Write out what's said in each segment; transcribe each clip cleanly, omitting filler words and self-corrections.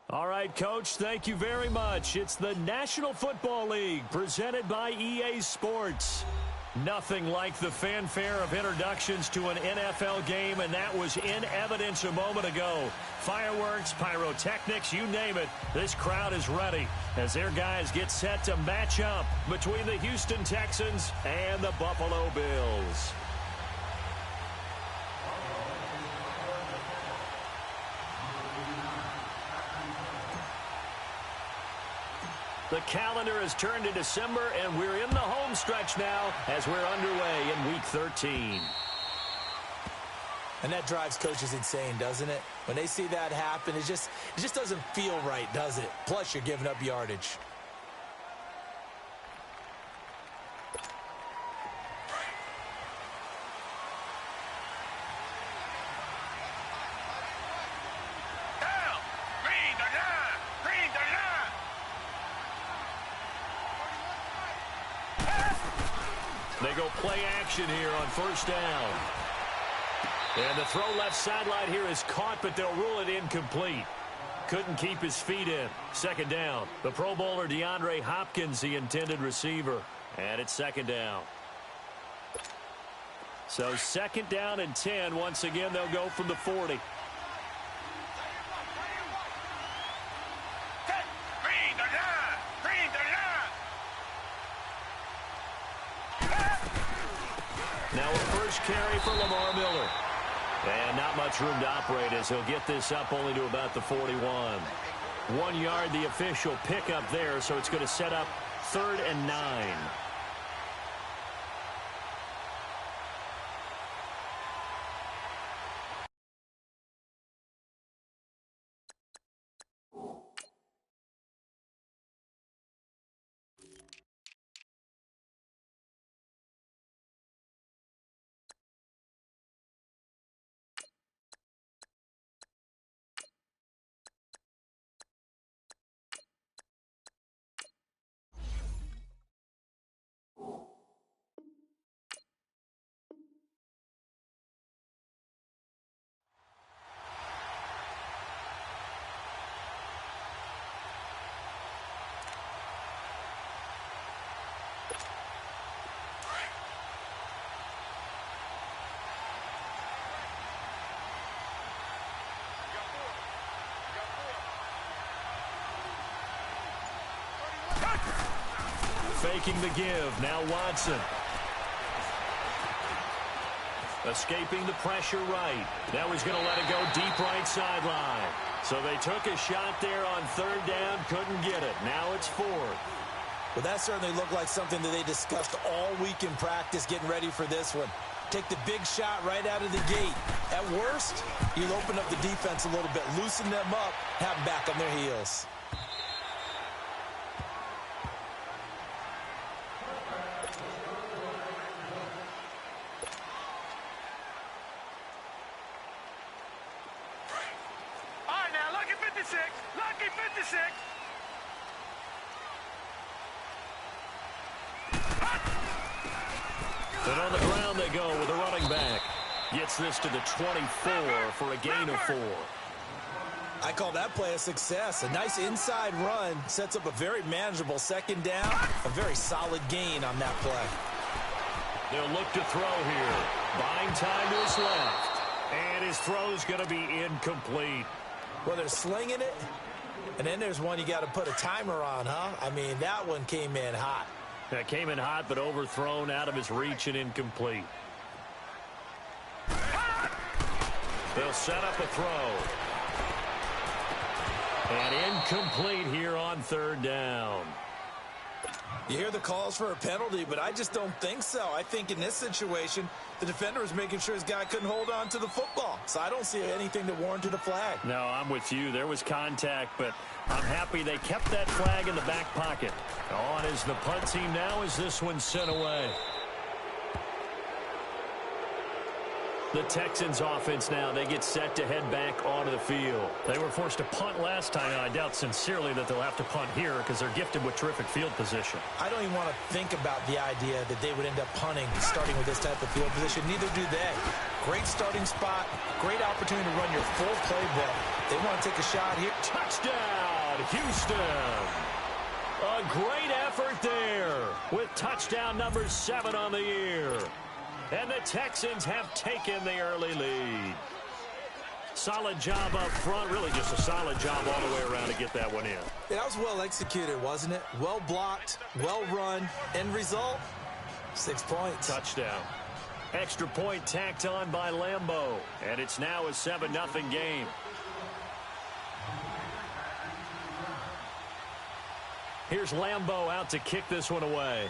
All right, Coach, thank you very much. It's the National Football League presented by EA Sports. Nothing like the fanfare of introductions to an NFL game, and that was in evidence a moment ago. Fireworks, pyrotechnics, you name it. This crowd is ready as their guys get set to match up between the Houston Texans and the Buffalo Bills. The calendar has turned to December, and we're in the home stretch now as we're underway in Week 13. And that drives coaches insane, doesn't it? When they see that happen, it just doesn't feel right, does it? Plus, you're giving up yardage. They go play action here on first down. And the throw left sideline here is caught, but they'll rule it incomplete. Couldn't keep his feet in. Second down. The Pro Bowler DeAndre Hopkins, the intended receiver. And it's second down. So second down and 10. Once again, they'll go from the 40. Now a first carry for Lamar Miller. And not much room to operate as he'll get this up only to about the 41. 1 yard, the official pickup there, so it's going to set up 3rd and 9. Faking the give. Now Watson. Escaping the pressure right. Now he's going to let it go deep right sideline. So they took a shot there on 3rd down. Couldn't get it. Now it's 4th. Well, that certainly looked like something that they discussed all week in practice getting ready for this one. Take the big shot right out of the gate. At worst, you'll open up the defense a little bit, loosen them up, have them back on their heels. Lucky 56. And on the ground they go with a running back. Gets this to the 24 for a gain of 4. I call that play a success. A nice inside run sets up a very manageable second down. A very solid gain on that play. They'll look to throw here. Buying time to his left. And his throw's going to be incomplete. Well, they're slinging it. And then there's one you got to put a timer on, huh? I mean, that one came in hot. That came in hot, but overthrown out of his reach and incomplete. They'll set up a throw. And incomplete here on 3rd down. You hear the calls for a penalty, but I just don't think so. I think in this situation, the defender was making sure his guy couldn't hold on to the football. So I don't see anything that warranted a flag. No, I'm with you. There was contact, but I'm happy they kept that flag in the back pocket. On is the punt team now as this one's sent away. The Texans offense now, they get set to head back onto the field. They were forced to punt last time, and I doubt sincerely that they'll have to punt here because they're gifted with terrific field position. I don't even want to think about the idea that they would end up punting starting with this type of field position. Neither do they. Great starting spot, great opportunity to run your full playbook. They want to take a shot here. Touchdown, Houston. A great effort there with touchdown number 7 on the year. And the Texans have taken the early lead. Solid job up front. Really just a solid job all the way around to get that one in. Yeah, that was well executed, wasn't it? Well blocked, well run. End result, 6 points. Touchdown. Extra point tacked on by Lambeau. And it's now a 7-0 game. Here's Lambeau out to kick this one away.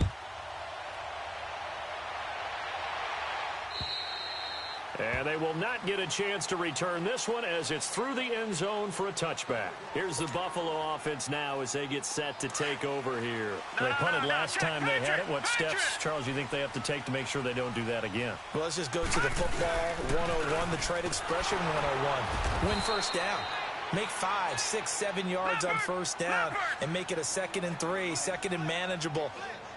And they will not get a chance to return this one as it's through the end zone for a touchback. Here's the Buffalo offense now as they get set to take over here. They punted last time they had it. What steps, Charles, you think they have to take to make sure they don't do that again? Well, let's just go to the football 101, the trade expression 101. Win first down. Make 5, 6, 7 yards on first down and make it a 2nd and 3, 2nd and manageable.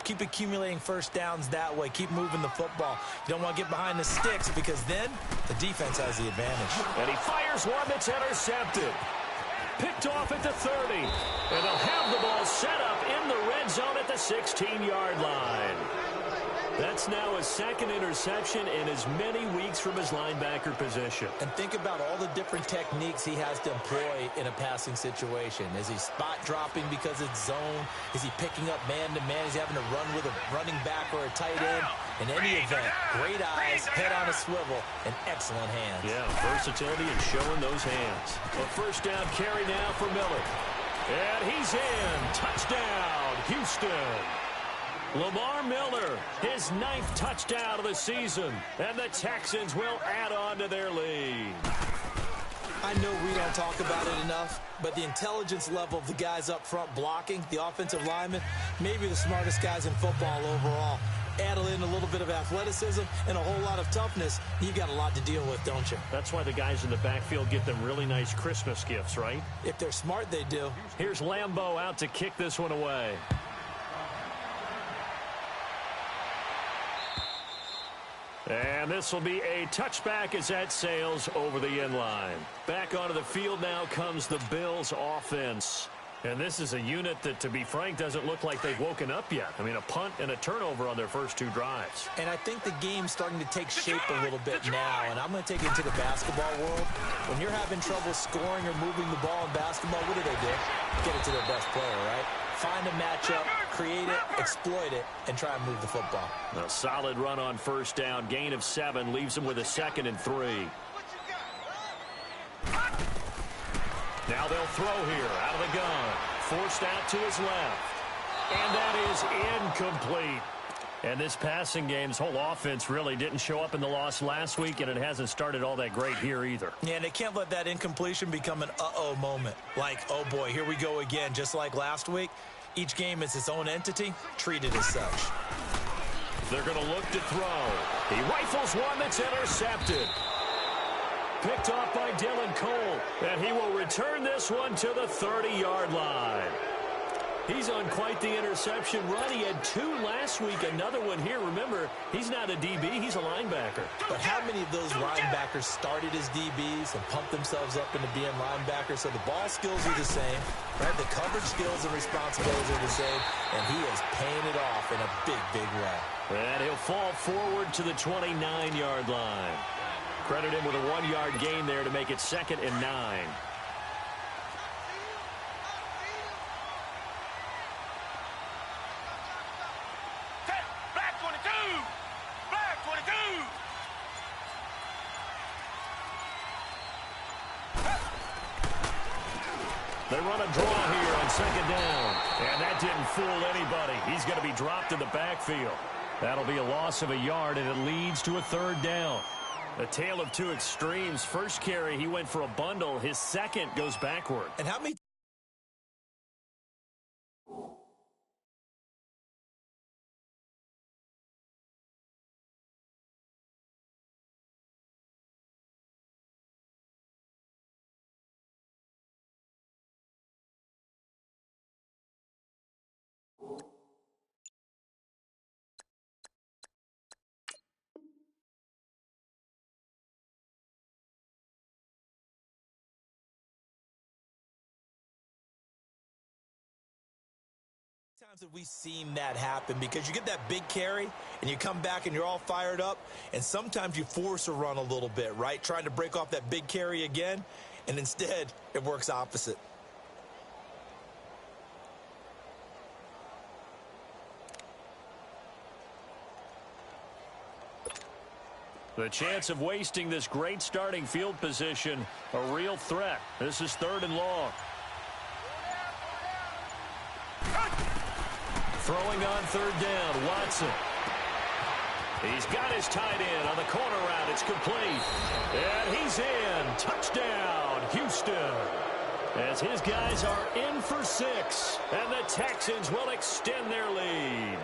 Keep accumulating first downs that way. Keep moving the football. You don't want to get behind the sticks because then the defense has the advantage. And he fires one that's intercepted. Picked off at the 30. And they'll have the ball set up in the red zone at the 16-yard line. That's now a 2nd interception in as many weeks from his linebacker position. And think about all the different techniques he has to employ in a passing situation. Is he spot dropping because it's zone? Is he picking up man-to-man? Is he having to run with a running back or a tight end? In any event, great eyes, head on a swivel, and excellent hands. Yeah, versatility and showing those hands. A first down carry now for Miller. And he's in. Touchdown, Houston. Lamar Miller, his 9th touchdown of the season, and the Texans will add on to their lead. I know we don't talk about it enough, but the intelligence level of the guys up front blocking, the offensive linemen, maybe the smartest guys in football overall. Add in a little bit of athleticism and a whole lot of toughness, you've got a lot to deal with, don't you? That's why the guys in the backfield get them really nice Christmas gifts, right? If they're smart, they do. Here's Lambeau out to kick this one away. And this will be a touchback as that sails over the end line. Back onto the field now comes the Bills offense. And this is a unit that, to be frank, doesn't look like they've woken up yet. I mean, a punt and a turnover on their first 2 drives. And I think the game's starting to take shape a little bit now. And I'm going to take it into the basketball world. When you're having trouble scoring or moving the ball in basketball, what do? Get it to their best player, right? Find a matchup, create it, exploit it, and try and move the football. A solid run on first down. Gain of 7 leaves them with a 2nd and 3. Now they'll throw here out of the gun. Forced out to his left. And that is incomplete. And this passing game's whole offense really didn't show up in the loss last week, and it hasn't started all that great here either. Yeah, and they can't let that incompletion become an uh-oh moment. Like, oh boy, here we go again, just like last week. Each game is its own entity, treated as such. They're going to look to throw. He rifles one that's intercepted. Picked off by Dylan Cole. And he will return this one to the 30-yard line. He's on quite the interception run. He had 2 last week, another one here. Remember, he's not a DB, he's a linebacker. But how many of those linebackers started as DBs and pumped themselves up into being linebackers? So the ball skills are the same, right? The coverage skills and responsibilities are the same, and he is paying it off in a big, big way. And he'll fall forward to the 29-yard line. Credit him with a 1-yard gain there to make it 2nd and 9. They run a draw here on 2nd down. And that didn't fool anybody. He's going to be dropped in the backfield. That'll be a loss of a yard, and it leads to a 3rd down. A tale of 2 extremes. First carry, he went for a bundle. His second goes backward. And how many Have we seen that happen? Because you get that big carry and you come back and you're all fired up, and sometimes you force a run a little bit, right? Trying to break off that big carry again, and instead it works opposite. The chance of wasting this great starting field position, a real threat. This is 3rd and long. Throwing on 3rd down, Watson. He's got his tight end on the corner route. It's complete. And he's in. Touchdown, Houston. As his guys are in for 6. And the Texans will extend their lead.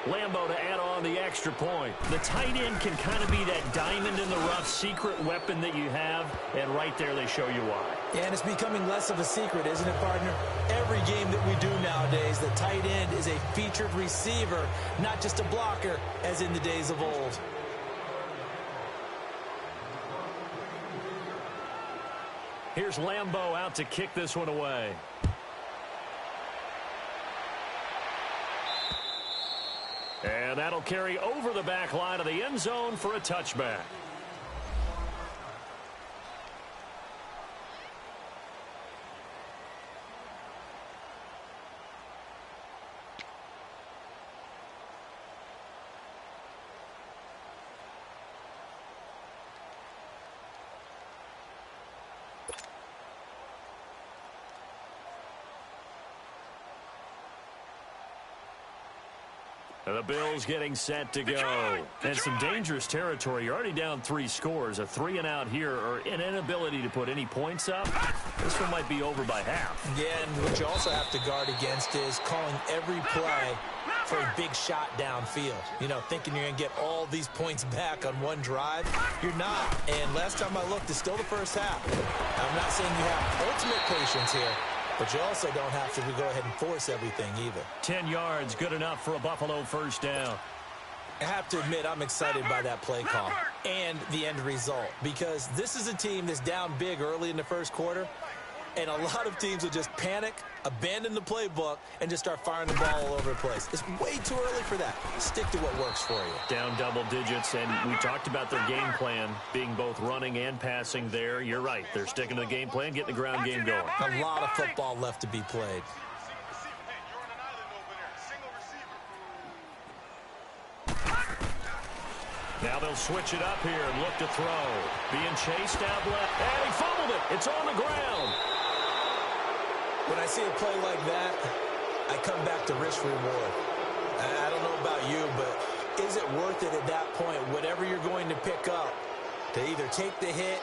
Lambeau to add on the extra point. The tight end can kind of be that diamond in the rough secret weapon that you have, and right there they show you why. Yeah, and it's becoming less of a secret, isn't it, partner? Every game that we do nowadays, the tight end is a featured receiver, not just a blocker, as in the days of old. Here's Lambeau out to kick this one away. And that'll carry over the back line of the end zone for a touchback. The Bills getting set to go. And some dangerous territory. You're already down 3 scores. A 3-and-out here, or an inability to put any points up. This one might be over by half. Yeah, and what you also have to guard against is calling every play for a big shot downfield. You know, thinking you're going to get all these points back on one drive. You're not. And last time I looked, it's still the first half. I'm not saying you have ultimate patience here, but you also don't have to go ahead and force everything either. 10 yards, good enough for a Buffalo first down. I have to admit, I'm excited by that play call and the end result, because this is a team that's down big early in the first quarter, and a lot of teams will just panic, abandon the playbook, and just start firing the ball all over the place. It's way too early for that. Stick to what works for you. Down double digits, and we talked about their game plan being both running and passing there. You're right. They're sticking to the game plan, getting the ground game going. A lot of football left to be played. Now they'll switch it up here and look to throw. Being chased out left. And he fumbled it. It's on the ground. When I see a play like that, I come back to risk reward. I don't know about you, but is it worth it at that point, whatever you're going to pick up, to either take the hit,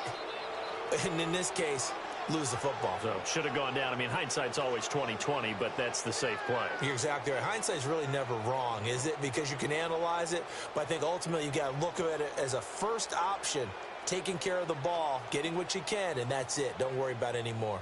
and in this case, lose the football? So should have gone down. I mean, hindsight's always 20/20, but that's the safe play. You're exactly right. Hindsight's really never wrong, is it? Because you can analyze it, but I think ultimately you got to look at it as a first option, taking care of the ball, getting what you can, and that's it. Don't worry about any more.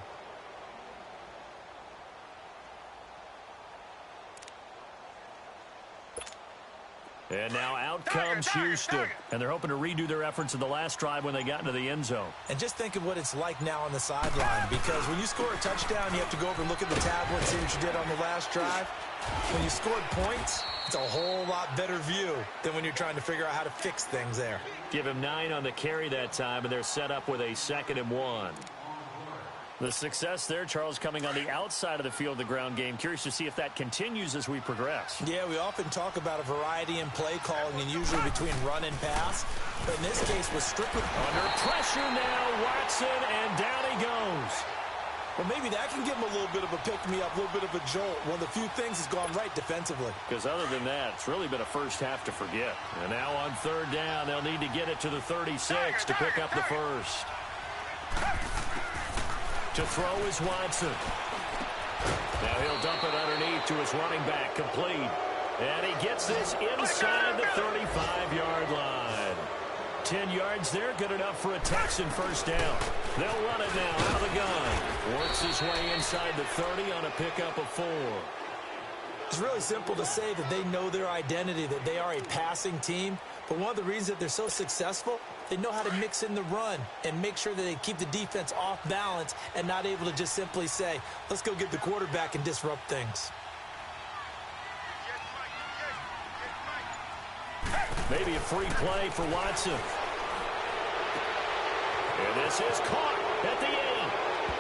And now out comes Houston. And they're hoping to redo their efforts in the last drive when they got into the end zone. And just think of what it's like now on the sideline, because when you score a touchdown, you have to go over and look at the tablet and see what you did on the last drive. When you scored points, it's a whole lot better view than when you're trying to figure out how to fix things there. Give him 9 on the carry that time, and they're set up with a 2nd and 1. The success there, Charles, coming on the outside of the field, the ground game. Curious to see if that continues as we progress. Yeah, we often talk about a variety in play calling and usually between run and pass. But in this case, was strictly under pressure now, Watson, and down he goes. Well, maybe that can give him a little bit of a pick-me-up, a little bit of a jolt. One of the few things has gone right defensively. Because other than that, it's really been a first half to forget. And now on 3rd down, they'll need to get it to the 36 to pick up the first. To throw is Watson. Now he'll dump it underneath to his running back, complete. And he gets this inside the 35-yard line. 10 yards there, good enough for a Texan first down. They'll run it now out of the gun. Works his way inside the 30 on a pickup of 4. It's really simple to say that they know their identity, that they are a passing team. But one of the reasons that they're so successful, they know how to mix in the run and make sure that they keep the defense off balance and not able to just simply say, let's go get the quarterback and disrupt things. Maybe a free play for Watson. And this is caught at the 8.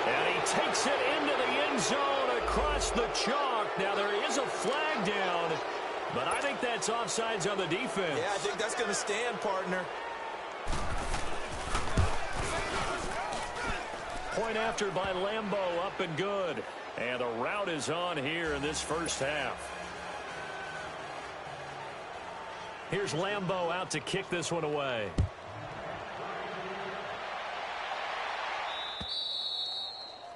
And he takes it into the end zone across the chalk. Now there is a flag down, but I think that's offsides on the defense. Yeah, I think that's going to stand, partner. Point after by Lambeau, up and good. And the route is on here in this first half. Here's Lambeau out to kick this one away.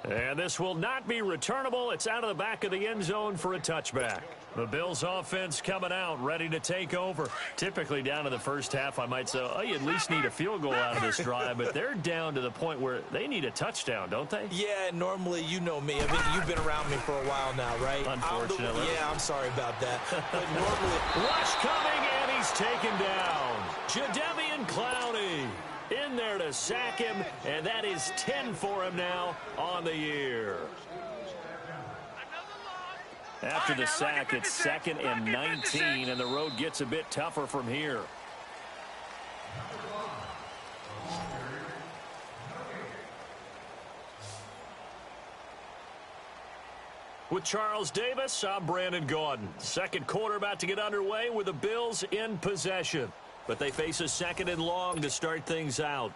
And this will not be returnable. It's out of the back of the end zone for a touchback. The Bills offense coming out, ready to take over. Typically down to the first half, I might say, oh, you at least need a field goal out of this drive. But they're down to the point where they need a touchdown, don't they? Yeah, normally, you know me. I mean, you've been around me for a while now, right? Unfortunately. Yeah, I'm sorry about that. But normally... Rush coming, and he's taken down. Jadeveon Clowney in there to sack him, and that is 10 for him now on the year. After the sack, it's 2nd and 19, and the road gets a bit tougher from here. With Charles Davis, I'm Brandon Gaudin. Second quarter about to get underway with the Bills in possession. But they face a 2nd and long to start things out.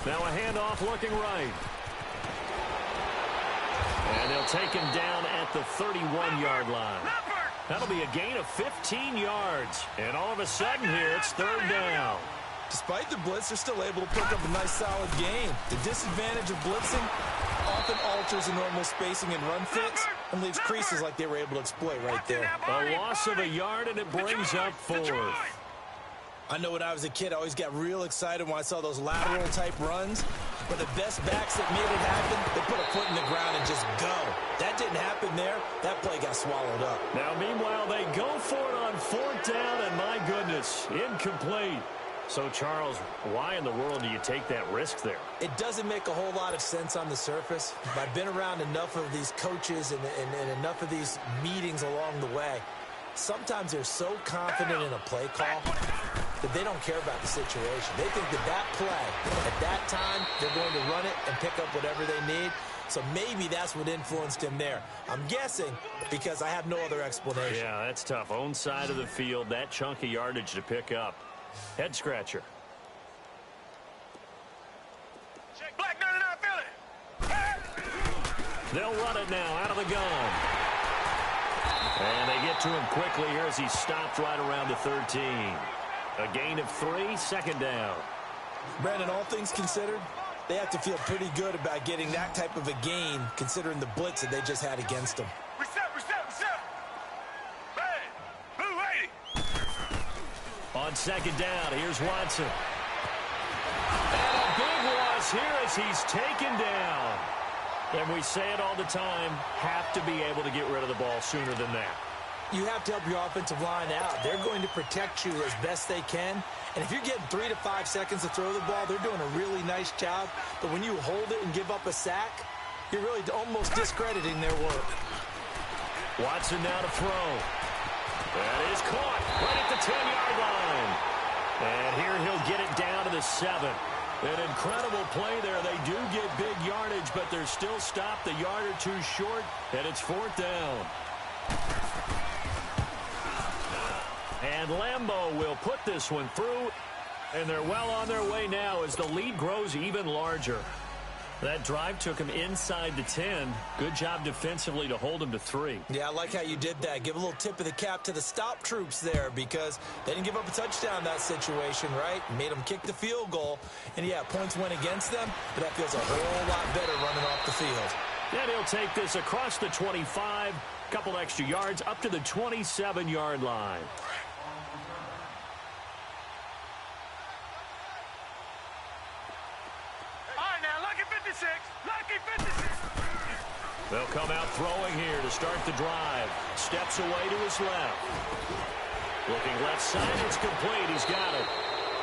Now a handoff looking right. And they'll take him down at the 31-yard line. That'll be a gain of 15 yards. And all of a sudden here, it's 3rd down. Despite the blitz, they're still able to pick up a nice, solid gain. The disadvantage of blitzing often alters the normal spacing and run fits and leaves creases like they were able to exploit right there. A loss of a yard, and it brings up 4th. I know when I was a kid, I always got real excited when I saw those lateral-type runs. But the best backs that made it happen, they put a foot in the ground and just go. That didn't happen there. That play got swallowed up. Now, meanwhile, they go for it on 4th down, and my goodness, incomplete. So, Charles, why in the world do you take that risk there? It doesn't make a whole lot of sense on the surface. But I've been around enough of these coaches and enough of these meetings along the way. Sometimes they're so confident in a play call that they don't care about the situation. They think that that play, at that time, they're going to run it and pick up whatever they need. So maybe that's what influenced him there. I'm guessing because I have no other explanation. Yeah, that's tough. Own side of the field, that chunk of yardage to pick up. Head scratcher. They'll run it now out of the gun. And they get to him quickly here as he's stopped right around the 13. A gain of 3, 2nd down. Brandon, all things considered, they have to feel pretty good about getting that type of a gain considering the blitz that they just had against them. Reset. Hey, blue 80. On 2nd down, here's Watson. And a big loss here as he's taken down. And we say it all the time, have to be able to get rid of the ball sooner than that. You have to help your offensive line out. They're going to protect you as best they can. And if you're getting 3 to 5 seconds to throw the ball, they're doing a really nice job. But when you hold it and give up a sack, you're really almost discrediting their work. Watson now to throw. That is caught right at the 10-yard line. And here he'll get it down to the 7. An incredible play there. They do get big yardage, but they're still stopped a yard or two short, and it's 4th down. And Lambeau will put this one through, and they're well on their way now as the lead grows even larger. That drive took him inside the 10. Good job defensively to hold him to 3. Yeah, I like how you did that. Give a little tip of the cap to the stop troops there because they didn't give up a touchdown in that situation, right? Made them kick the field goal. And, yeah, points went against them, but that feels a whole lot better running off the field. And he'll take this across the 25, couple extra yards, up to the 27-yard line. They'll come out throwing here to start the drive. Steps away to his left. Looking left side, it's complete. He's got it.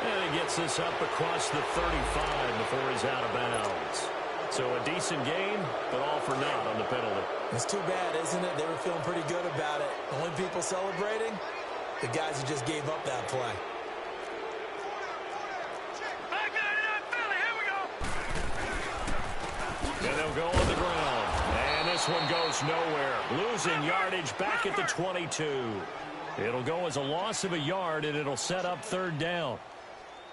And he gets this up across the 35 before he's out of bounds. So a decent game, but all for naught on the penalty. It's too bad, isn't it? They were feeling pretty good about it. The only people celebrating, the guys who just gave up that play. And they'll go on the ground. And this one goes nowhere. Losing yardage back at the 22. It'll go as a loss of a yard, and it'll set up third down.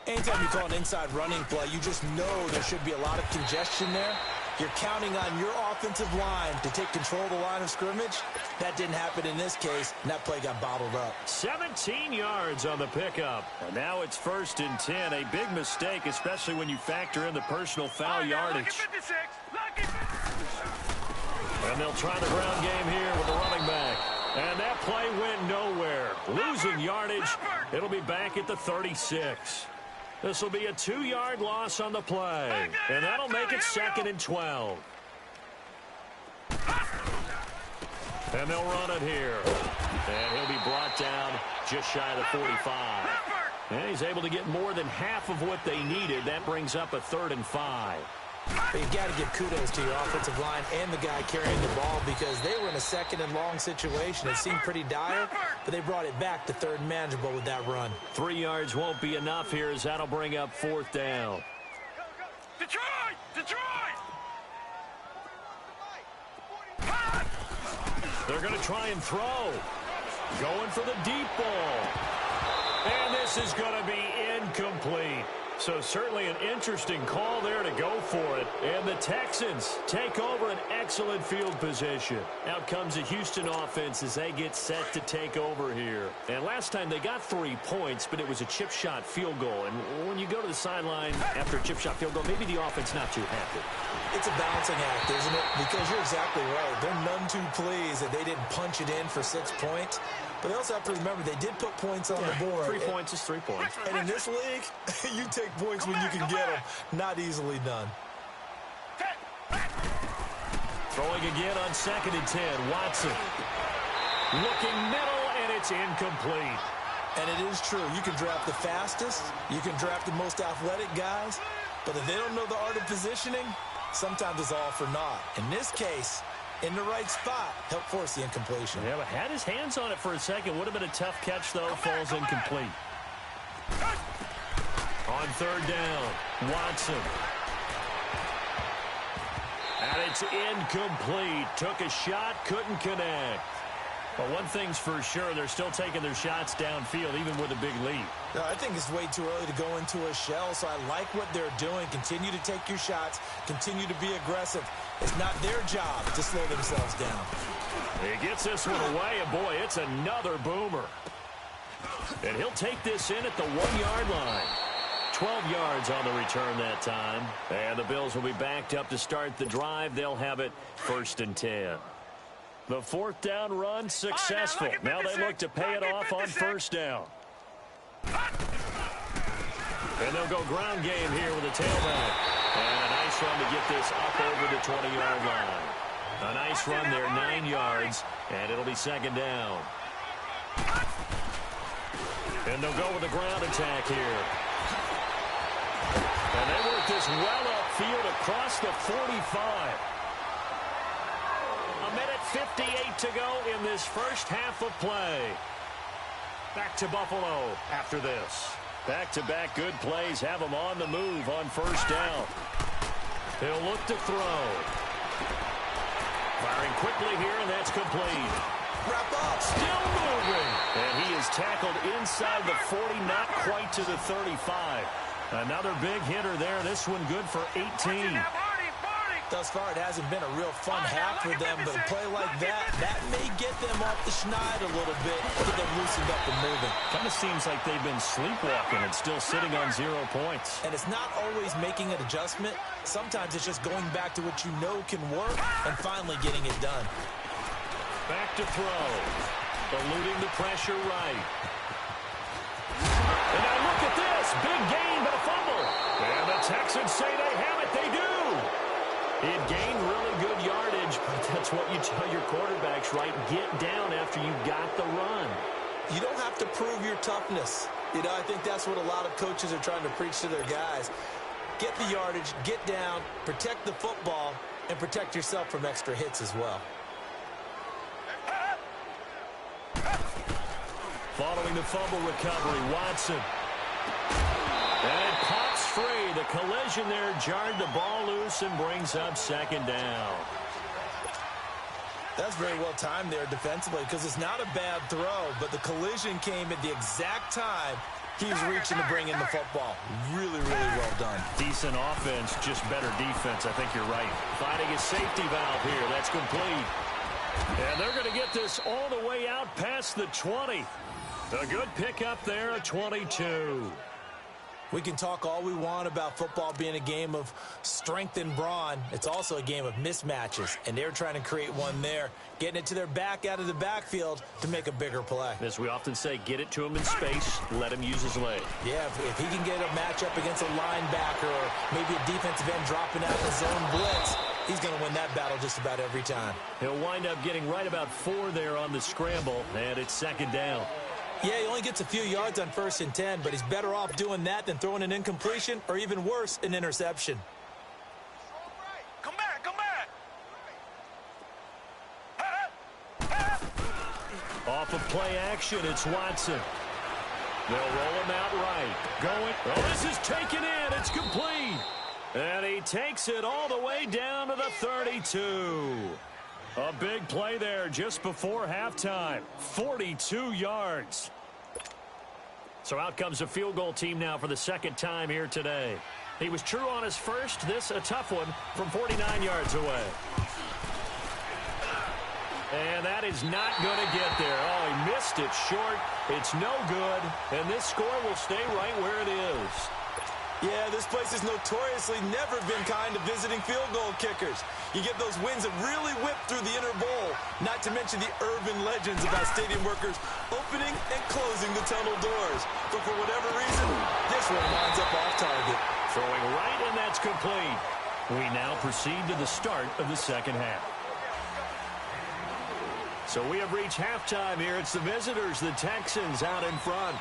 Anytime you call an inside running play, you just know there should be a lot of congestion there. You're counting on your offensive line to take control of the line of scrimmage. That didn't happen in this case, and that play got bottled up. 17 yards on the pickup. And now it's 1st and 10. A big mistake, especially when you factor in the personal foul yardage. And they'll try the ground game here with the running back. And that play went nowhere. Losing yardage. It'll be back at the 36. This will be a 2-yard loss on the play. And that'll make it 2nd and 12. And they'll run it here. And he'll be brought down just shy of the 45. And he's able to get more than half of what they needed. That brings up a 3rd and 5. But you've got to give kudos to your offensive line and the guy carrying the ball because they were in a 2nd and long situation. It seemed pretty dire, but they brought it back to 3rd and manageable with that run. 3 yards won't be enough here as that'll bring up 4th down. Detroit! Detroit! They're going to try and throw. Going for the deep ball. And this is going to be incomplete. So certainly an interesting call there to go for it. And the Texans take over an excellent field position. Out comes the Houston offense as they get set to take over here. And last time they got 3 points, but it was a chip shot field goal. And when you go to the sideline after a chip shot field goal, maybe the offense not too happy. It's a balancing act, isn't it? Because you're exactly right. They're none too pleased that they didn't punch it in for 6 points. But they also have to remember they did put points on the board. 3 points is 3 points. And in this league, you take points when you can get them. Not easily done. Throwing again on 2nd and 10. Watson looking middle, and it's incomplete. And it is true. You can draft the fastest. You can draft the most athletic guys. But if they don't know the art of positioning, sometimes it's all for naught. In this case, in the right spot, helped force the incompletion. Yeah, but had his hands on it for a second. Would have been a tough catch, though. Falls incomplete. On 3rd down, Watson. And it's incomplete. Took a shot, couldn't connect. But one thing's for sure, they're still taking their shots downfield, even with a big lead. I think it's way too early to go into a shell, so I like what they're doing. Continue to take your shots. Continue to be aggressive. It's not their job to slow themselves down. He gets this one away, and boy, it's another boomer. And he'll take this in at the 1-yard line. 12 yards on the return that time. And the Bills will be backed up to start the drive. They'll have it 1st and 10. The 4th down run successful. Now they look to pay it off on 1st down. And they'll go ground game here with a tailback. And a nice run to get this up over the 20-yard line. A nice run there, 9 yards, and it'll be 2nd down. And they'll go with the ground attack here. And they work this well upfield across the 45. A minute 58 to go in this first half of play. Back to Buffalo after this. Back-to-back good plays have them on the move on 1st down. He'll look to throw. Firing quickly here, and that's complete. Wrap up. Still moving. And he is tackled inside the 40, not quite to the 35. Another big hitter there. This one good for 18. Thus far, it hasn't been a real fun half for them, but a play like that may get them off the schneid a little bit, get them loosened up and moving. Kind of seems like they've been sleepwalking and still sitting on 0 points. And it's not always making an adjustment. Sometimes it's just going back to what you know can work and finally getting it done. Back to throw. Eluding the pressure right. And now look at this. Big gain, but a fumble. And the Texans say they have it. They do. It gained really good yardage, but that's what you tell your quarterbacks, right? Get down after you got the run. You don't have to prove your toughness. You know, I think that's what a lot of coaches are trying to preach to their guys. Get the yardage, get down, protect the football, and protect yourself from extra hits as well. Following the fumble recovery, Watson. And it pops free. The collision there jarred the ball loose and brings up second down. That's very well timed there defensively because it's not a bad throw, but the collision came at the exact time he was reaching to bring in the football. Really, really well done. Decent offense, just better defense. I think you're right. Finding a safety valve here. That's complete. And they're going to get this all the way out past the 20. A good pickup there at 22. We can talk all we want about football being a game of strength and brawn. It's also a game of mismatches, and they're trying to create one there, getting it to their back out of the backfield to make a bigger play. As we often say, get it to him in space, let him use his leg. Yeah, if he can get a matchup against a linebacker or maybe a defensive end dropping out in the zone blitz, he's going to win that battle just about every time. He'll wind up getting right about 4 there on the scramble, and it's second down. Yeah, he only gets a few yards on 1st and 10, but he's better off doing that than throwing an incompletion or even worse, an interception. Come back, come back. Off of play action, it's Watson. They'll roll him out right. Going. Oh, this is taken in. It's complete. And he takes it all the way down to the 32. A big play there just before halftime. 42 yards. So out comes a field goal team now for the second time here today. He was true on his first. This a tough one from 49 yards away. And that is not going to get there. Oh, he missed it short. It's no good. And this score will stay right where it is. Yeah, this place has notoriously never been kind to visiting field goal kickers. You get those wins that really whip through the inner bowl, not to mention the urban legends about stadium workers opening and closing the tunnel doors. But for whatever reason, this one winds up off target. Throwing right, and that's complete. We now proceed to the start of the second half. So we have reached halftime here. It's the visitors, the Texans, out in front.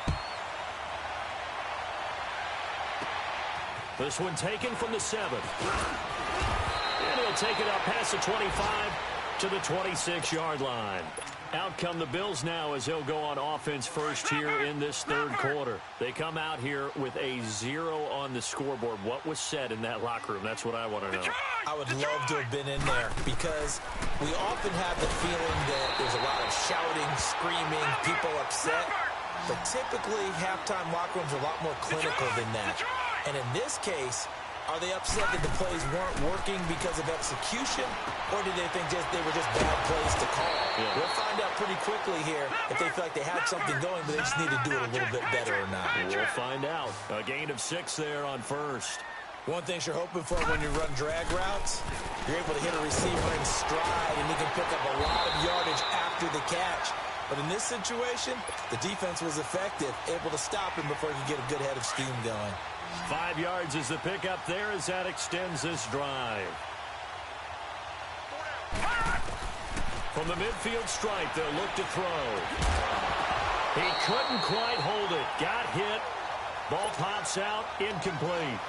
This one taken from the 7. And he'll take it up past the 25 to the 26-yard line. Out come the Bills now as they'll go on offense first here in this third quarter. They come out here with a 0 on the scoreboard. What was said in that locker room? That's what I want to know. I would love to have been in there because we often have the feeling that there's a lot of shouting, screaming, people upset. But typically, halftime locker rooms are a lot more clinical than that. And in this case, are they upset that the plays weren't working because of execution, or did they think they were just bad plays to call? Yeah. We'll find out pretty quickly here if they feel like they had something going, but they just need to do it a little bit better or not. We'll find out. A gain of 6 there on first. One thing you're hoping for when you run drag routes, you're able to hit a receiver in stride, and he can pick up a lot of yardage after the catch. But in this situation, the defense was effective, able to stop him before he could get a good head of steam going. 5 yards is the pickup there as that extends this drive. From the midfield stripe, they'll look to throw. He couldn't quite hold it. Got hit. Ball pops out. Incomplete.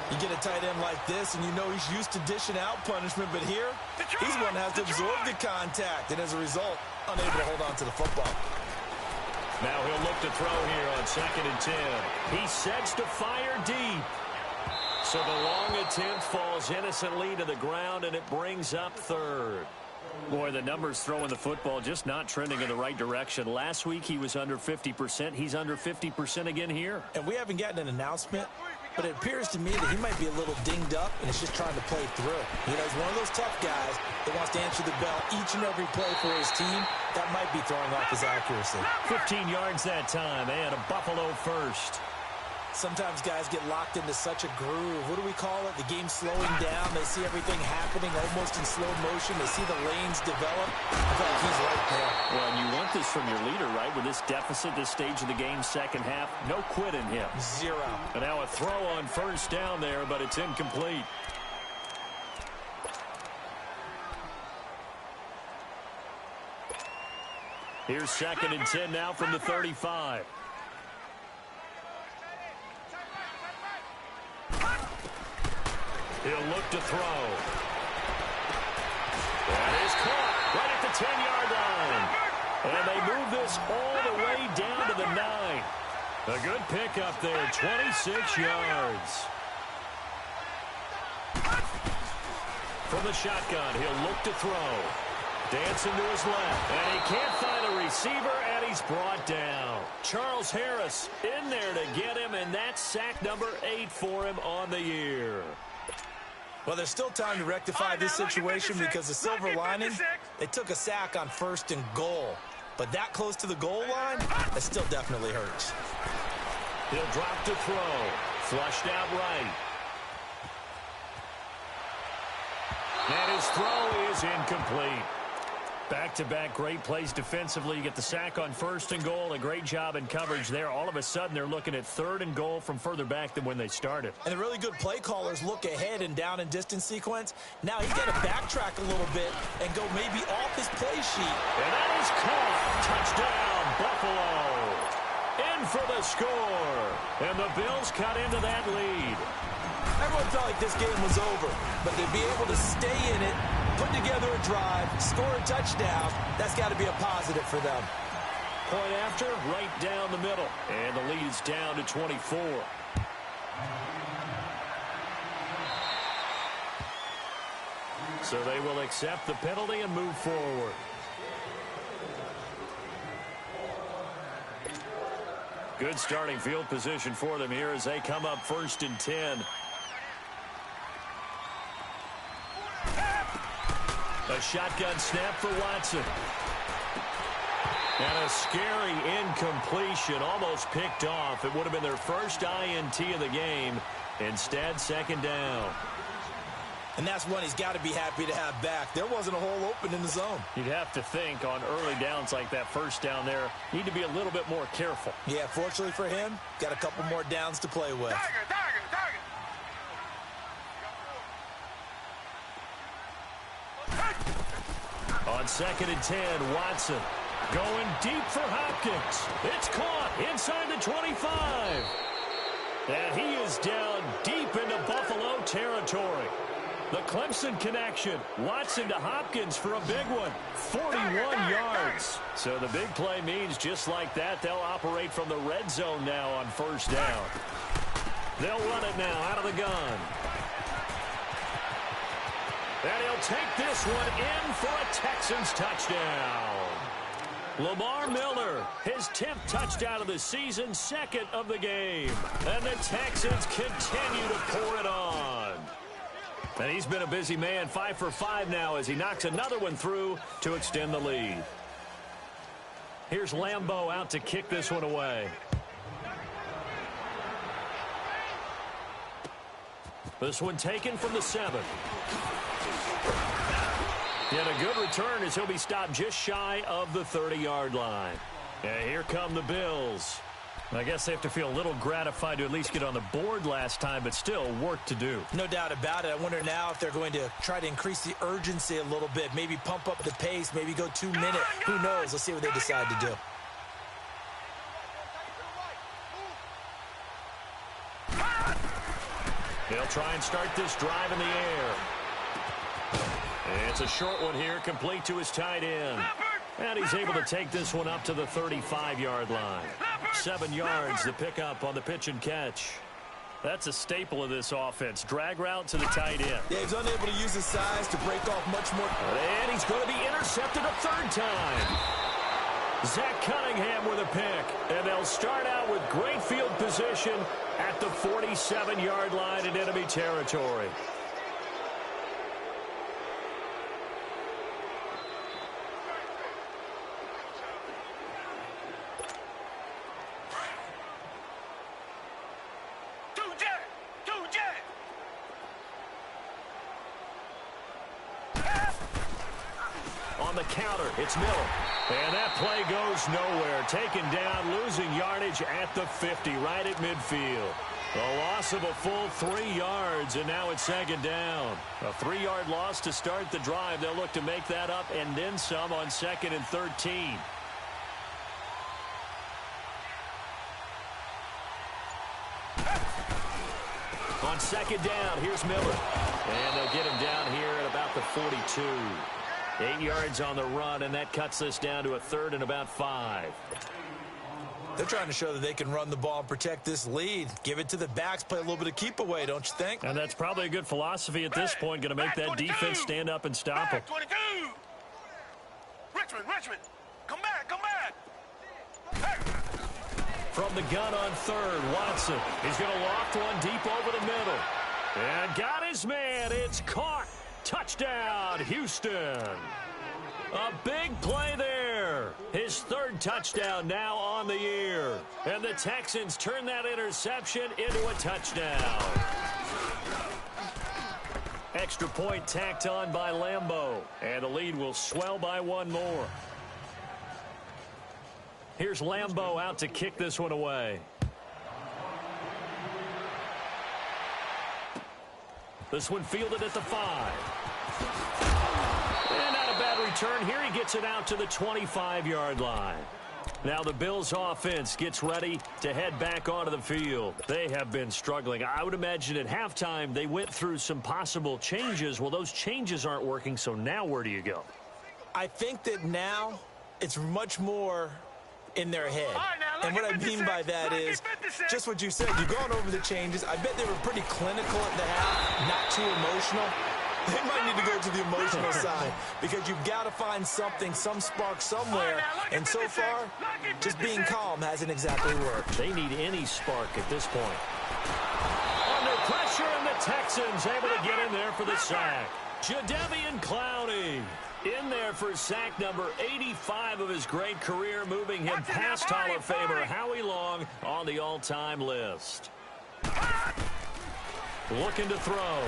You get a tight end like this, and you know he's used to dishing out punishment, but here, he's one that has to absorb the contact, and as a result, unable to hold on to the football. Now he'll look to throw here on 2nd and 10. He sets to fire deep. So the long attempt falls innocently to the ground, and it brings up 3rd. Boy, the numbers throwing the football just not trending in the right direction. Last week he was under 50%. He's under 50% again here. And we haven't gotten an announcement, but it appears to me that he might be a little dinged up and is just trying to play through. You know, he's one of those tough guys that wants to answer the bell each and every play for his team. That might be throwing off his accuracy. 15 yards that time, and a Buffalo first. Sometimes guys get locked into such a groove. What do we call it? The game's slowing down. They see everything happening almost in slow motion. They see the lanes develop. I feel like he's right there. Well, and you want this from your leader, right? With this deficit, this stage of the game, second half, no quit in him. 0. And now a throw on first down there, but it's incomplete. Here's 2nd and 10 now from the 35. He'll look to throw. That is caught right at the 10-yard line. And they move this all the way down to the 9. A good pickup there, 26 yards. From the shotgun, he'll look to throw. Dancing to his left, and he can't find a receiver, and he's brought down. Charles Harris in there to get him, and that's sack number 8 for him on the year. Well, there's still time to rectify this situation because the silver lining, they took a sack on 1st and goal. But that close to the goal line, that still definitely hurts. He'll drop to throw. Flushed out right. And his throw is incomplete. Back-to-back great plays defensively. You get the sack on 1st and goal. A great job in coverage there. All of a sudden, they're looking at 3rd and goal from further back than when they started. And the really good play callers look ahead and down and distance sequence. Now he's got to backtrack a little bit and go maybe off his play sheet. And that is caught. Touchdown, Buffalo. In for the score. And the Bills cut into that lead. Everyone felt like this game was over, but to be able to stay in it, put together a drive, score a touchdown, that's got to be a positive for them. Point after, right down the middle. And the lead is down to 24. So they will accept the penalty and move forward. Good starting field position for them here as they come up 1st and 10. A shotgun snap for Watson. And a scary incompletion, almost picked off. It would have been their first INT of the game. Instead, 2nd down. And that's one he's got to be happy to have back. There wasn't a hole open in the zone. You'd have to think on early downs like that, 1st down there, need to be a little bit more careful. Yeah, fortunately for him, got a couple more downs to play with. On 2nd and 10, Watson going deep for Hopkins. It's caught inside the 25. And he is down deep into Buffalo territory. The Clemson connection. Watson to Hopkins for a big one. 41 yards. So the big play means just like that, they'll operate from the red zone now on 1st down. They'll run it now out of the gun. And he'll take this one in for a Texans touchdown. Lamar Miller, his 10th touchdown of the season, 2nd of the game. And the Texans continue to pour it on. And he's been a busy man, 5 for 5 now as he knocks another one through to extend the lead. Here's Lambeau out to kick this one away. This one taken from the 7. And a good return as he'll be stopped just shy of the 30-yard line. And here come the Bills. I guess they have to feel a little gratified to at least get on the board last time, but still work to do. No doubt about it. I wonder now if they're going to try to increase the urgency a little bit, maybe pump up the pace, maybe go 2 minute. Who knows? Let's see what they decide to do. They'll try and start this drive in the air. It's a short one here, complete to his tight end. And he's able to take this one up to the 35-yard line. 7 yards the pickup on the pitch and catch. That's a staple of this offense. Drag route to the tight end. Yeah, he's unable to use his size to break off much more. And he's going to be intercepted a 3rd time. Zach Cunningham with a pick. And they'll start out with great field position at the 47-yard line in enemy territory. On the counter, it's Miller. And that play goes nowhere. Taken down, losing yardage at the 50, right at midfield. A loss of a full 3 yards, and now it's 2nd down. A 3-yard loss to start the drive. They'll look to make that up and then some on 2nd and 13. On second down, here's Miller. And they'll get him down here at about the 42. 8 yards on the run, and that cuts this down to a 3rd and about 5. They're trying to show that they can run the ball and protect this lead. Give it to the backs, play a little bit of keep away, don't you think? And that's probably a good philosophy at this point, going to make that defense stand up and stop him. 22. Richmond, come back, come back. Hey. From the gun on 3rd, Watson. He's going to loft one deep over the middle. And got his man. It's caught. Touchdown, Houston. A big play there. His 3rd touchdown now on the year. And the Texans turn that interception into a touchdown. Extra point tacked on by Lambeau. And the lead will swell by 1 more. Here's Lambeau out to kick this one away. This one fielded at the 5. And not a bad return here. He gets it out to the 25-yard line. Now the Bills offense gets ready to head back onto the field. They have been struggling. I would imagine at halftime they went through some possible changes. Well, those changes aren't working, so now where do you go? I think that now it's much more in their head. And what I mean by that is just what you said. You've gone over the changes. I bet they were pretty clinical at the half, not too emotional. They might need to go to the emotional side because you've got to find something, some spark somewhere. And so far, just being calm hasn't exactly worked. They need any spark at this point. Under pressure, and the Texans able to get in there for the sack. Jadeveon Clowney in there for sack number 85 of his great career, moving him past Hall of Famer Howie Long on the all-time list. Looking to throw.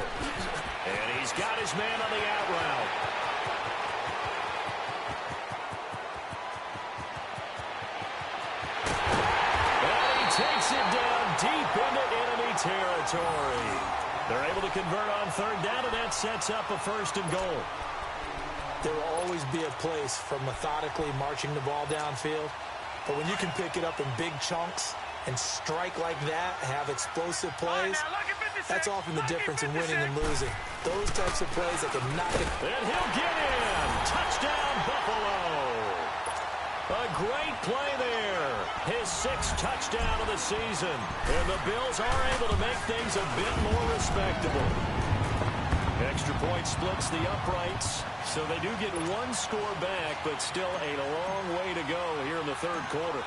And he's got his man on the out route. And he takes it down deep into enemy territory. They're able to convert on 3rd down, and that sets up a 1st and goal. There will always be a place for methodically marching the ball downfield. But when you can pick it up in big chunks and strike like that, have explosive plays, that's often the difference in winning and losing. Those types of plays that can knock it. And he'll get in. Touchdown, Buffalo. A great play there. His 6th touchdown of the season. And the Bills are able to make things a bit more respectable. Extra point splits the uprights, so they do get 1 score back, but still a long way to go here in the 3rd quarter.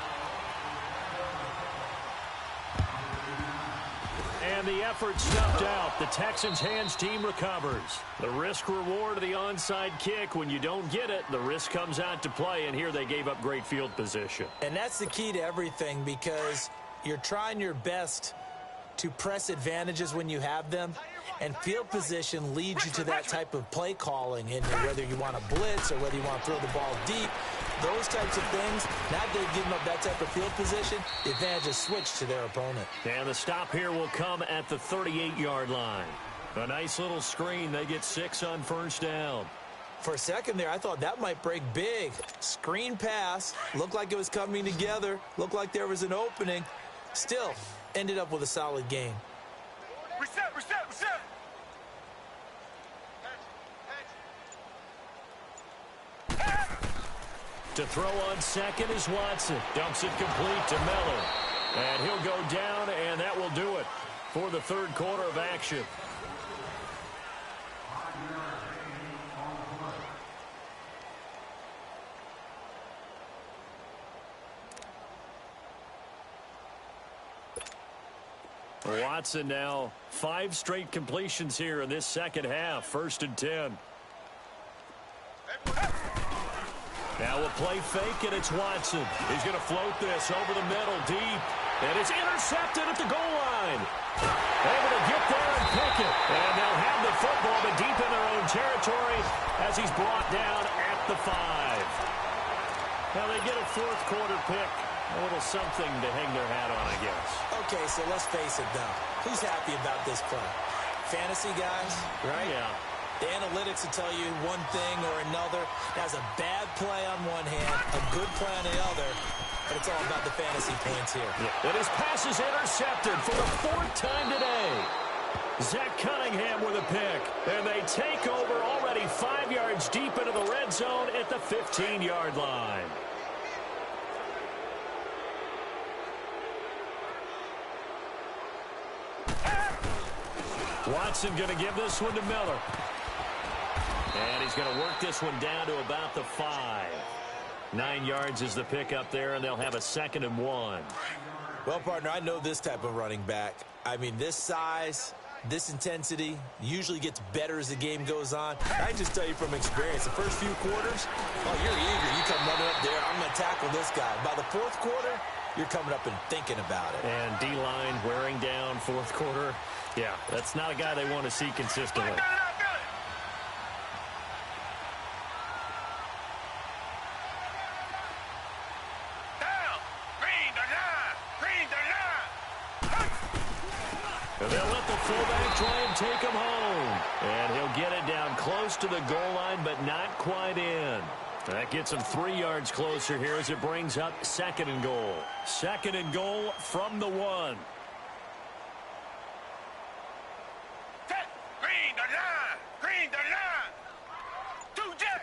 And the effort snuffed out. The Texans' hands team recovers. The risk-reward of the onside kick. When you don't get it, the risk comes out to play, and here they gave up great field position. And that's the key to everything, because you're trying your best to press advantages when you have them, and field position leads you to that type of play calling, and whether you want to blitz or whether you want to throw the ball deep, those types of things. Now that they've given up that type of field position, the advantage is switched to their opponent. And the stop here will come at the 38-yard line. A nice little screen. They get 6 on 1st down. For a second there, I thought that might break big. Screen pass, looked like it was coming together, looked like there was an opening. Still, ended up with a solid game. Reset. To throw on 2nd is Watson. Dumps it complete to Miller. And he'll go down, and that will do it for the 3rd quarter of action. Watson now 5 straight completions here in this 2nd half. 1st and 10. Now a play fake, and it's Watson. He's going to float this over the middle deep. And it's intercepted at the goal line. Able to get there and pick it. And they'll have the football, but deep in their own territory as he's brought down at the 5. Now they get a 4th quarter pick. A little something to hang their hat on, I guess. Okay, so let's face it, though. Who's happy about this play? Fantasy guys, right? Yeah. The analytics will tell you one thing or another. That's a bad play on one hand, a good play on the other, but it's all about the fantasy points here. Yeah. And his pass is intercepted for the 4th time today. Zach Cunningham with a pick. And they take over already 5 yards deep into the red zone at the 15-yard line. Watson going to give this one to Miller. And he's going to work this one down to about the 5. 9 yards is the pick up there, and they'll have a 2nd and 1. Well, partner, I know this type of running back. I mean, this size, this intensity usually gets better as the game goes on. I just tell you from experience, the first few quarters, oh, you're eager. You come running up there, I'm going to tackle this guy. By the 4th quarter, you're coming up and thinking about it. And D-line wearing down 4th quarter. Yeah, that's not a guy they want to see consistently. They'll let the fullback try and take him home. And he'll get it down close to the goal line, but not quite in. That gets him 3 yards closer here as it brings up 2nd and goal. 2nd and goal from the 1. Green the line! Green the line! Two jet!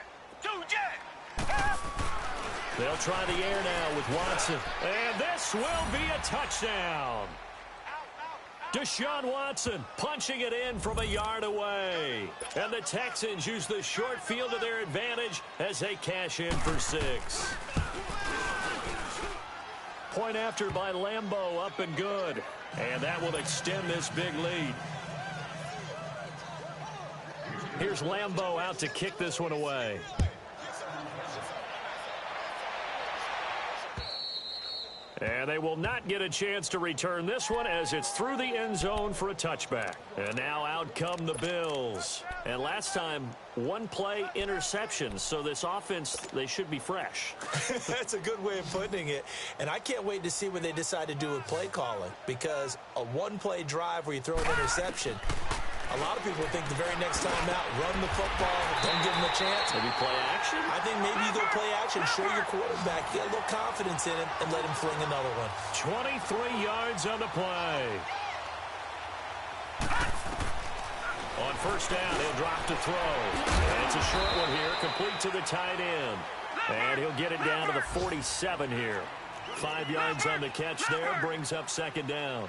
They'll try the air now with Watson. And this will be a touchdown. Deshaun Watson punching it in from a yard away. And the Texans use the short field to their advantage as they cash in for 6. Point after by Lambeau, up and good. And that will extend this big lead. Here's Lambeau out to kick this one away. And they will not get a chance to return this one as it's through the end zone for a touchback. And now out come the Bills. And last time, 1-play interceptions. So this offense, they should be fresh. That's a good way of putting it. And I can't wait to see what they decide to do with play calling. Because a 1-play drive where you throw an interception, a lot of people think the very next time out, run the football, don't give them a chance. Maybe play action? I think maybe you go play action, show your quarterback, get a little confidence in him, and let him fling another one. 23 yards on the play. On first down, he'll drop to throw. And it's a short one here, complete to the tight end. And he'll get it down to the 47 here. 5 yards on the catch there, brings up 2nd down.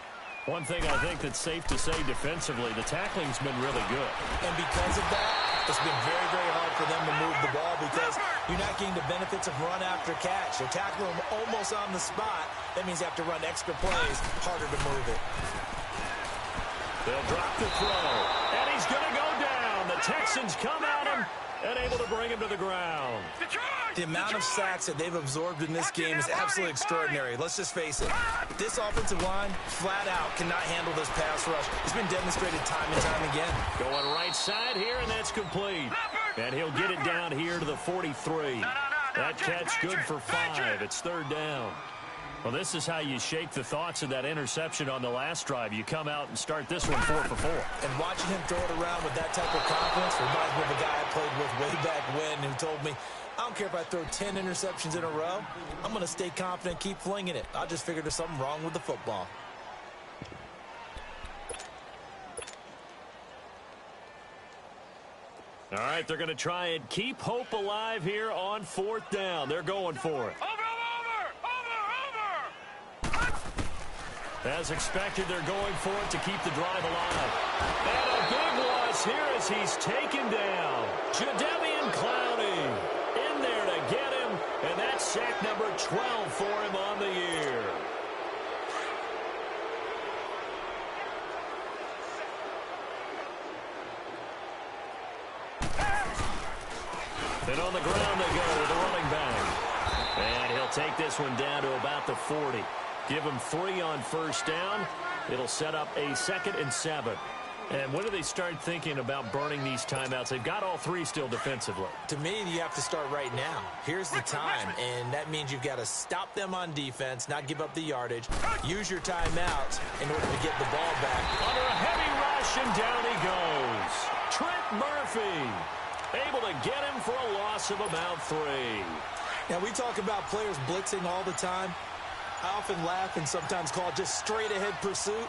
One thing I think that's safe to say defensively, the tackling's been really good. And because of that, it's been very, very hard for them to move the ball because you're not getting the benefits of run after catch. They're tackling them almost on the spot. That means you have to run extra plays, harder to move it. They'll drop the throw, and he's going to go down. The Texans come at him and able to bring him to the ground. The amount of sacks that they've absorbed in this game is absolutely extraordinary. Let's just face it. This offensive line, flat out, cannot handle this pass rush. It's been demonstrated time and time again. Going right side here, and that's complete. And he'll get it down here to the 43. That catch good for 5. It's 3rd down. Well, this is how you shake the thoughts of that interception on the last drive. You come out and start this one 4 for 4. And watching him throw it around with that type of confidence reminds me of a guy I played with way back when who told me, I don't care if I throw 10 interceptions in a row. I'm going to stay confident, keep flinging it. I just figured there's something wrong with the football. All right, they're going to try and keep hope alive here on 4th down. They're going for it. Over! As expected, they're going for it to keep the drive alive. And a big loss here as he's taken down. Jadeveon Clowney in there to get him, and that's sack number 12 for him on the year. And on the ground they go with the running back. And he'll take this one down to about the 40. Give him 3 on first down. It'll set up a 2nd and 7. And when do they start thinking about burning these timeouts? They've got all 3 still defensively. To me, you have to start right now. Here's the time, and that means you've got to stop them on defense, not give up the yardage, use your timeouts in order to get the ball back. Under a heavy rush, and down he goes. Trent Murphy able to get him for a loss of about 3. Now, we talk about players blitzing all the time. I often laugh and sometimes call it just straight-ahead pursuit.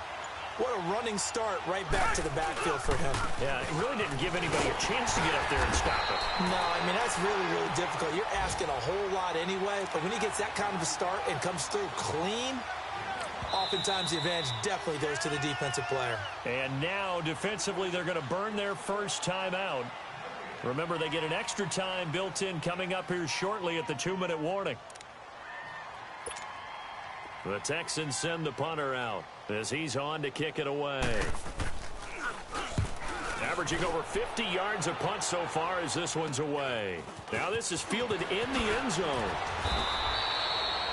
What a running start right back to the backfield for him. Yeah, it really didn't give anybody a chance to get up there and stop it. No, I mean, that's really, really difficult. You're asking a whole lot anyway, but when he gets that kind of a start and comes through clean, oftentimes the advantage definitely goes to the defensive player. And now, defensively, they're going to burn their first timeout. Remember, they get an extra time built in coming up here shortly at the 2-minute warning. The Texans send the punter out as he's on to kick it away. Averaging over 50 yards a punt so far as this one's away. Now this is fielded in the end zone.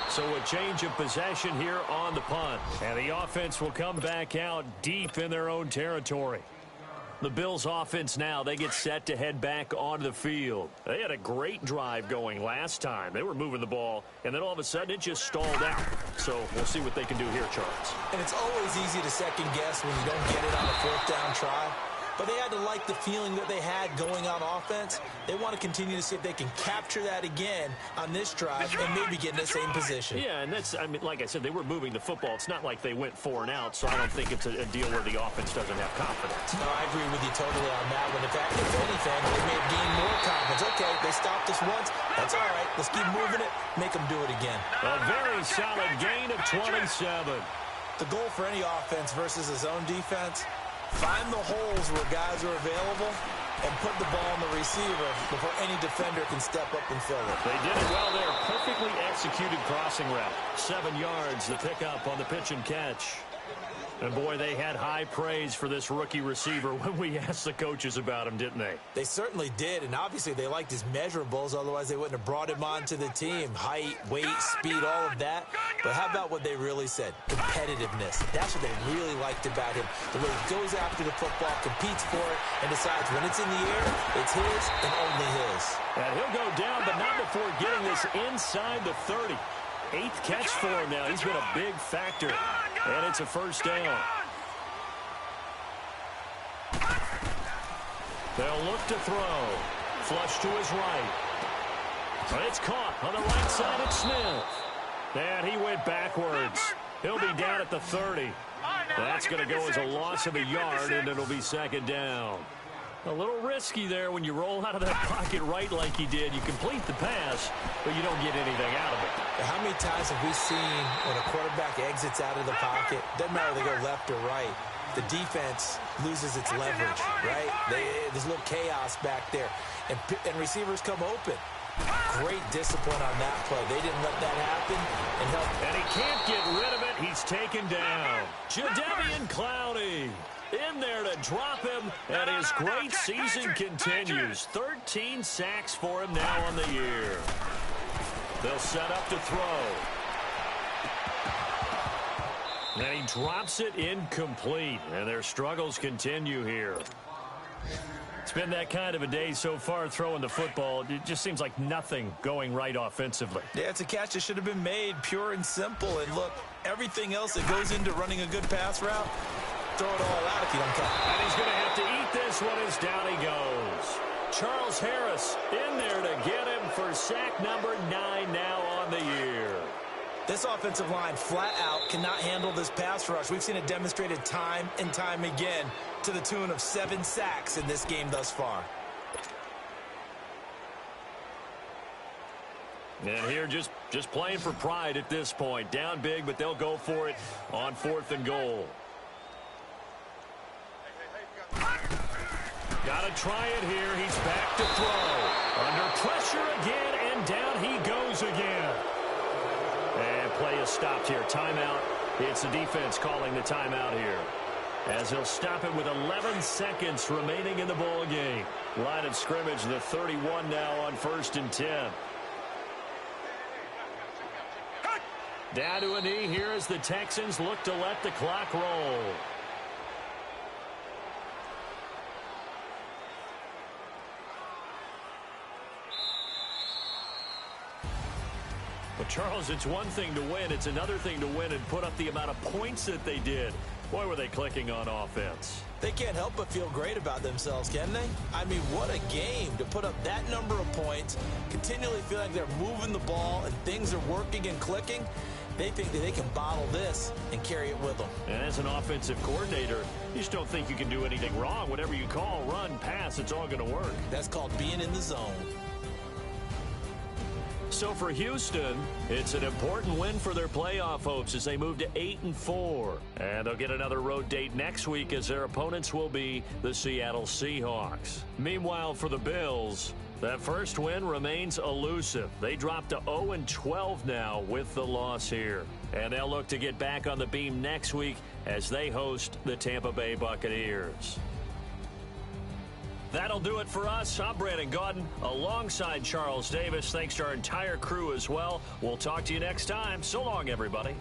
So a change of possession here on the punt. And the offense will come back out deep in their own territory. The Bills offense now, they get set to head back onto the field. They had a great drive going last time. They were moving the ball, and then all of a sudden it just stalled out. So we'll see what they can do here, Charles. And it's always easy to second guess when you don't get it on a fourth down try. But they had to like the feeling that they had going on offense. They want to continue to see if they can capture that again on this drive and maybe get in the same position. Yeah, and that's, I mean, like I said, they were moving the football. It's not like they went 4 and out, so I don't think it's a deal where the offense doesn't have confidence. No, I agree with you totally on that one. In fact, if anything, they may have gained more confidence. Okay, they stopped us once. That's all right. Let's keep moving it. Make them do it again. A very solid gain of 27. The goal for any offense versus a zone defense, find the holes where guys are available and put the ball on the receiver before any defender can step up and fill it. They did it well there. Perfectly executed crossing route. 7 yards, the pickup on the pitch and catch. And, boy, they had high praise for this rookie receiver when we asked the coaches about him, didn't they? They certainly did, and obviously they liked his measurables. Otherwise, they wouldn't have brought him onto the team. Height, weight, speed, all of that. But how about what they really said? Competitiveness. That's what they really liked about him. The way he goes after the football, competes for it, and decides when it's in the air, it's his and only his. And he'll go down, but not before getting this inside the 30. 8th catch for him now. He's been a big factor. And it's a first down. They'll look to throw. Flush to his right. But it's caught on the right side of Smith. And he went backwards. He'll be down at the 30. That's going to go as a loss of a yard, and it'll be second down. A little risky there when you roll out of that pocket right like he did. You complete the pass, but you don't get anything out of it. How many times have we seen when a quarterback exits out of the pocket, doesn't matter if they go left or right, the defense loses its leverage, right? There's a little chaos back there, and receivers come open. Great discipline on that play. They didn't let that happen and help. And he can't get rid of it. He's taken down. Jadeveon Clowney in there to drop him, and his great season continues. 13 sacks for him now on the year. They'll set up to throw. And he drops it incomplete, and their struggles continue here. It's been that kind of a day so far throwing the football. It just seems like nothing going right offensively. Yeah, it's a catch that should have been made, pure and simple. And look, everything else that goes into running a good pass route, throw it all out if you don't catch it. And he's going to have to eat this one as down he goes. Charles Harris in there to get him for sack number 9 now on the year. This offensive line flat out cannot handle this pass rush. We've seen it demonstrated time and time again to the tune of 7 sacks in this game thus far. And here just playing for pride at this point. Down big, but they'll go for it on 4th and goal. Got to try it here. He's back to throw. Under pressure again, and down he goes again. And play is stopped here. Timeout. It's the defense calling the timeout here, as he'll stop it with 11 seconds remaining in the ball game. Line of scrimmage, the 31 now on 1st and 10. Down to a knee here as the Texans look to let the clock roll. But, Charles, it's one thing to win. It's another thing to win and put up the amount of points that they did. Boy, were they clicking on offense. They can't help but feel great about themselves, can they? I mean, what a game to put up that number of points, continually feel like they're moving the ball and things are working and clicking. They think that they can bottle this and carry it with them. And as an offensive coordinator, you just don't think you can do anything wrong. Whatever you call, run, pass, it's all going to work. That's called being in the zone. So for Houston, it's an important win for their playoff hopes as they move to 8-4. And they'll get another road date next week as their opponents will be the Seattle Seahawks. Meanwhile, for the Bills, that first win remains elusive. They dropped to 0-12 now with the loss here. And they'll look to get back on the beam next week as they host the Tampa Bay Buccaneers. That'll do it for us. I'm Brandon Gaudin alongside Charles Davis. Thanks to our entire crew as well. We'll talk to you next time. So long, everybody.